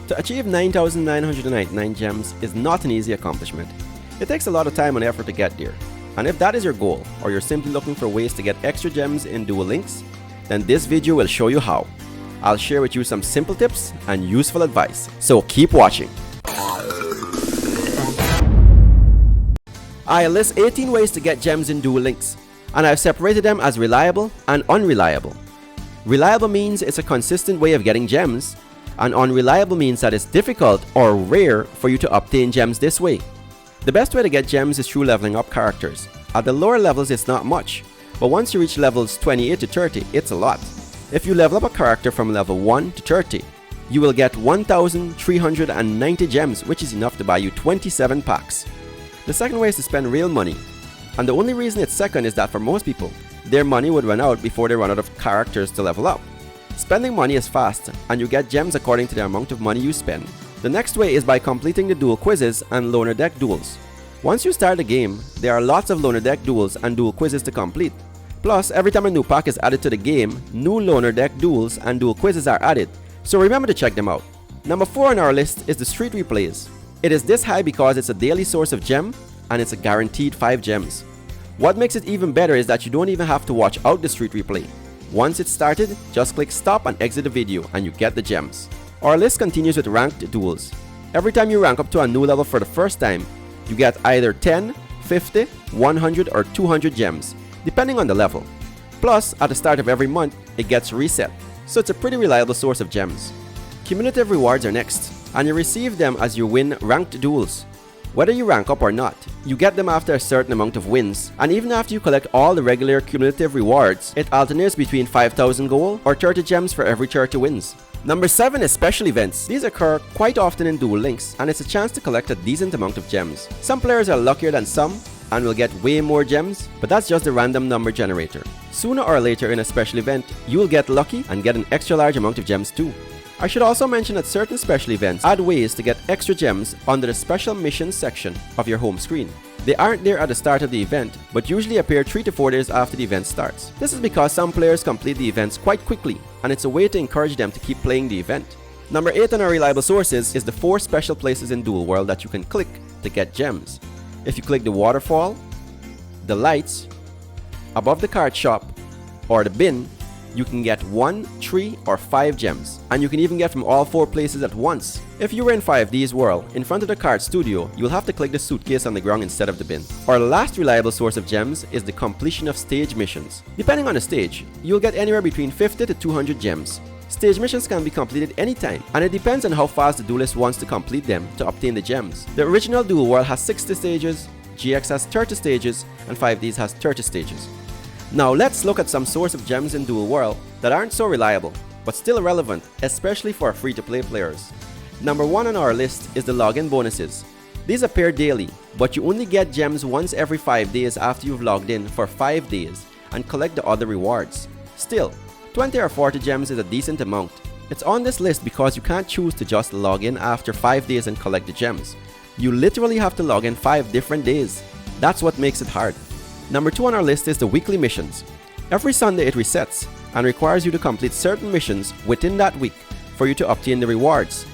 To achieve 9,999 gems is not an easy accomplishment. It takes a lot of time and effort to get there. And if that is your goal, or you're simply looking for ways to get extra gems in Duel Links, then this video will show you how. I'll share with you some simple tips and useful advice, so keep watching. I list 18 ways to get gems in Duel Links, and I've separated them as reliable and unreliable. Reliable means it's a consistent way of getting gems, and unreliable means that it's difficult or rare for you to obtain gems this way. The best way to get gems is through leveling up characters. At the lower levels it's not much, but once you reach levels 28 to 30, it's a lot. If you level up a character from level 1 to 30, you will get 1,390 gems, which is enough to buy you 27 packs. The second way is to spend real money, and the only reason it's second is that for most people, their money would run out before they run out of characters to level up. Spending money is fast, and you get gems according to the amount of money you spend. The next way is by completing the duel quizzes and loner deck duels. Once you start the game, there are lots of loner deck duels and duel quizzes to complete. Plus, every time a new pack is added to the game, new loner deck duels and duel quizzes are added, so remember to check them out. Number 4 on our list is the street replays. It is this high because it's a daily source of gem, and it's a guaranteed 5 gems. What makes it even better is that you don't even have to watch out the street replay. Once it's started, just click stop and exit the video and you get the gems. Our list continues with ranked duels. Every time you rank up to a new level for the first time, you get either 10, 50, 100 or 200 gems, depending on the level. Plus, at the start of every month, it gets reset, so it's a pretty reliable source of gems. Cumulative rewards are next, and you receive them as you win ranked duels. Whether you rank up or not, you get them after a certain amount of wins, and even after you collect all the regular cumulative rewards, it alternates between 5,000 gold or 30 gems for every 30 wins. Number 7 is special events. These occur quite often in Duel Links, and it's a chance to collect a decent amount of gems. Some players are luckier than some, and will get way more gems, but that's just the random number generator. Sooner or later in a special event, you will get lucky and get an extra large amount of gems too. I should also mention that certain special events add ways to get extra gems under the special missions section of your home screen. They aren't there at the start of the event, but usually appear 3 to 4 days after the event starts. This is because some players complete the events quite quickly, and it's a way to encourage them to keep playing the event. Number 8 on our reliable sources is the 4 special places in Duel World that you can click to get gems. If you click the waterfall, the lights, above the card shop, or the bin, you can get 1, 3, or 5 gems, and you can even get from all 4 places at once. If you were in 5D's world, in front of the card studio, you'll have to click the suitcase on the ground instead of the bin. Our last reliable source of gems is the completion of stage missions. Depending on the stage, you'll get anywhere between 50 to 200 gems. Stage missions can be completed anytime, and it depends on how fast the duelist wants to complete them to obtain the gems. The original Duel World has 60 stages, GX has 30 stages, and 5Ds has 30 stages. Now let's look at some source of gems in Duel World that aren't so reliable, but still relevant, especially for free-to-play players. Number 1 on our list is the login bonuses. These appear daily, but you only get gems once every 5 days after you've logged in for 5 days and collect the other rewards. Still, 20 or 40 gems is a decent amount. It's on this list because you can't choose to just log in after 5 days and collect the gems. You literally have to log in 5 different days. That's what makes it hard. Number 2 on our list is the weekly missions. Every Sunday it resets and requires you to complete certain missions within that week for you to obtain the rewards.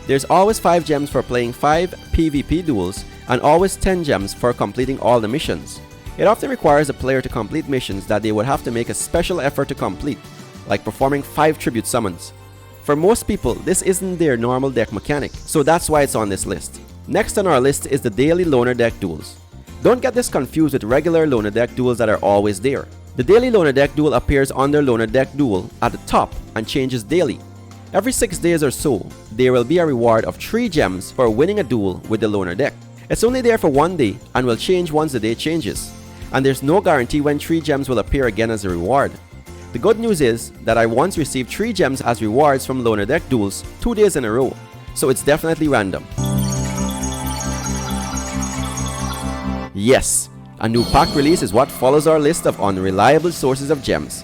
There's always 5 gems for playing 5 PvP duels and always 10 gems for completing all the missions. It often requires a player to complete missions that they would have to make a special effort to complete, like performing 5 tribute summons. For most people, this isn't their normal deck mechanic, so that's why it's on this list. Next on our list is the daily loner deck duels. Don't get this confused with regular loner deck duels that are always there. The daily loner deck duel appears under loner deck duel at the top and changes daily. Every 6 days or so, there will be a reward of 3 gems for winning a duel with the loner deck. It's only there for 1 day and will change once the day changes, and there's no guarantee when 3 gems will appear again as a reward. The good news is that I once received 3 gems as rewards from loner deck duels 2 days in a row, so it's definitely random. Yes, a new pack release is what follows our list of unreliable sources of gems.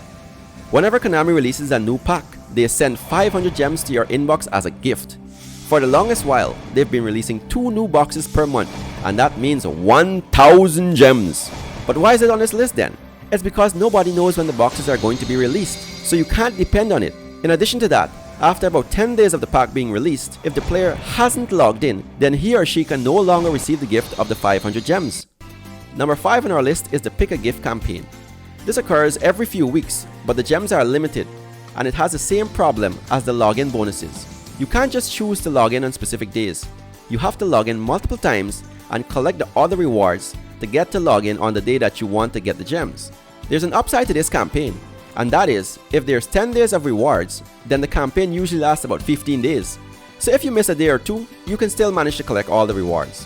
Whenever Konami releases a new pack, they send 500 gems to your inbox as a gift. For the longest while, they've been releasing 2 new boxes per month, and that means 1,000 gems. But why is it on this list then? It's because nobody knows when the boxes are going to be released, so you can't depend on it. In addition to that, After about 10 days of the pack being released, if the player hasn't logged in, then he or she can no longer receive the gift of the 500 gems. Number 5 on our list is the Pick a Gift campaign. This occurs every few weeks, but the gems are limited, and it has the same problem as the login bonuses. You can't just choose to log in on specific days. You have to log in multiple times and collect the other rewards to get to log in on the day that you want to get the gems. There's an upside to this campaign, and that is, if there's 10 days of rewards, then the campaign usually lasts about 15 days. So if you miss a day or two, you can still manage to collect all the rewards.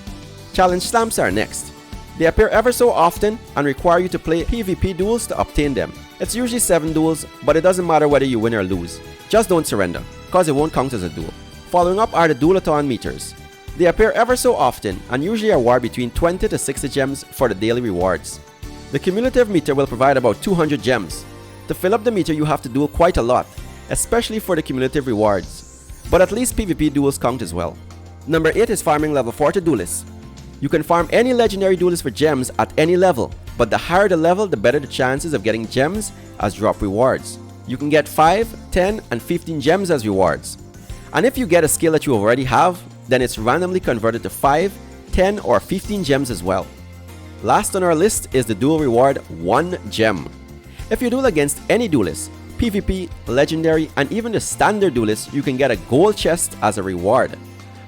Challenge stamps are next. They appear ever so often and require you to play PvP duels to obtain them. It's usually 7 duels, but it doesn't matter whether you win or lose. Just don't surrender, cause it won't count as a duel. Following up are the Duelathon meters. They appear ever so often and usually award between 20 to 60 gems for the daily rewards. The Cumulative Meter will provide about 200 gems. To fill up the meter you have to duel quite a lot, especially for the Cumulative Rewards. But at least PvP duels count as well. Number 8 is farming level 40 Duelist. You can farm any legendary duelist for gems at any level, but the higher the level, the better the chances of getting gems as drop rewards. You can get 5, 10, and 15 gems as rewards. And if you get a skill that you already have, then it's randomly converted to 5, 10, or 15 gems as well. Last on our list is the Duel Reward-1 Gem. If you duel against any duelist, PvP, legendary, and even the standard duelist, you can get a gold chest as a reward.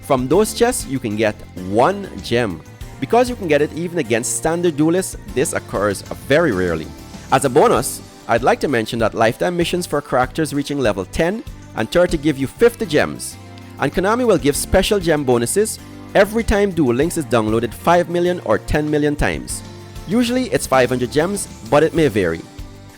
From those chests, you can get 1 gem. Because you can get it even against standard duelists, this occurs very rarely. As a bonus, I'd like to mention that lifetime missions for characters reaching level 10 and 30 give you 50 gems. And Konami will give special gem bonuses every time Duel Links is downloaded 5 million or 10 million times. Usually it's 500 gems, but it may vary.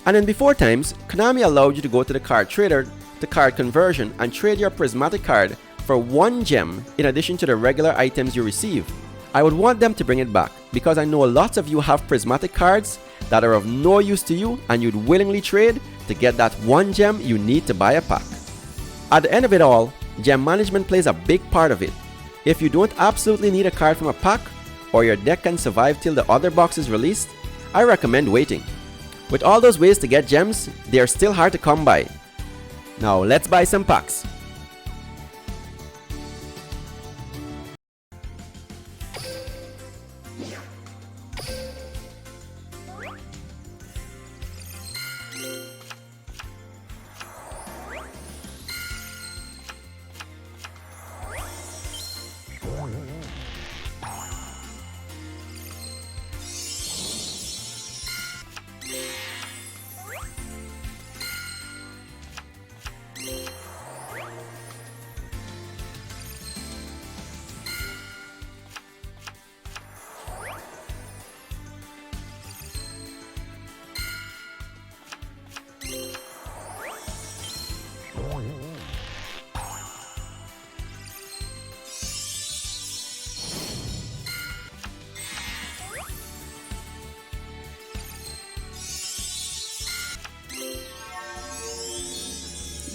And in before times, Konami allowed you to go to the card trader, to card conversion, and trade your prismatic card for 1 gem in addition to the regular items you receive. I would want them to bring it back because I know lots of you have prismatic cards that are of no use to you and you'd willingly trade to get that 1 gem you need to buy a pack. At the end of it all, gem management plays a big part of it. If you don't absolutely need a card from a pack, or your deck can survive till the other box is released, I recommend waiting. With all those ways to get gems, they are still hard to come by. Now let's buy some packs.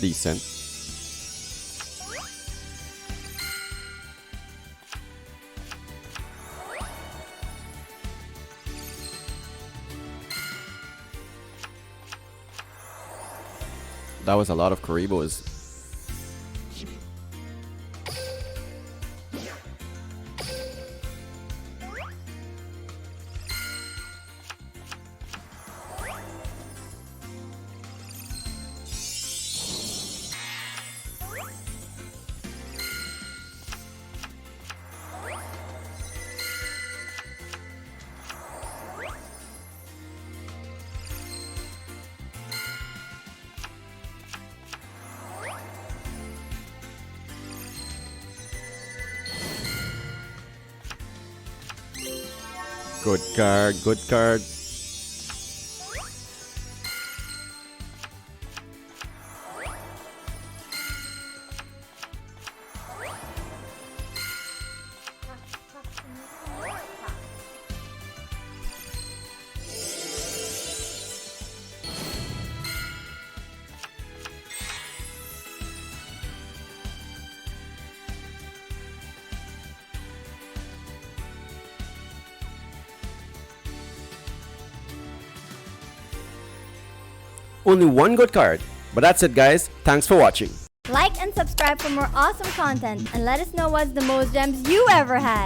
Decent. That was a lot of Karibos. Good card, good card. Only 1 good card. But that's it guys, thanks for watching. Like and subscribe for more awesome content, and let us know what's the most gems you ever had.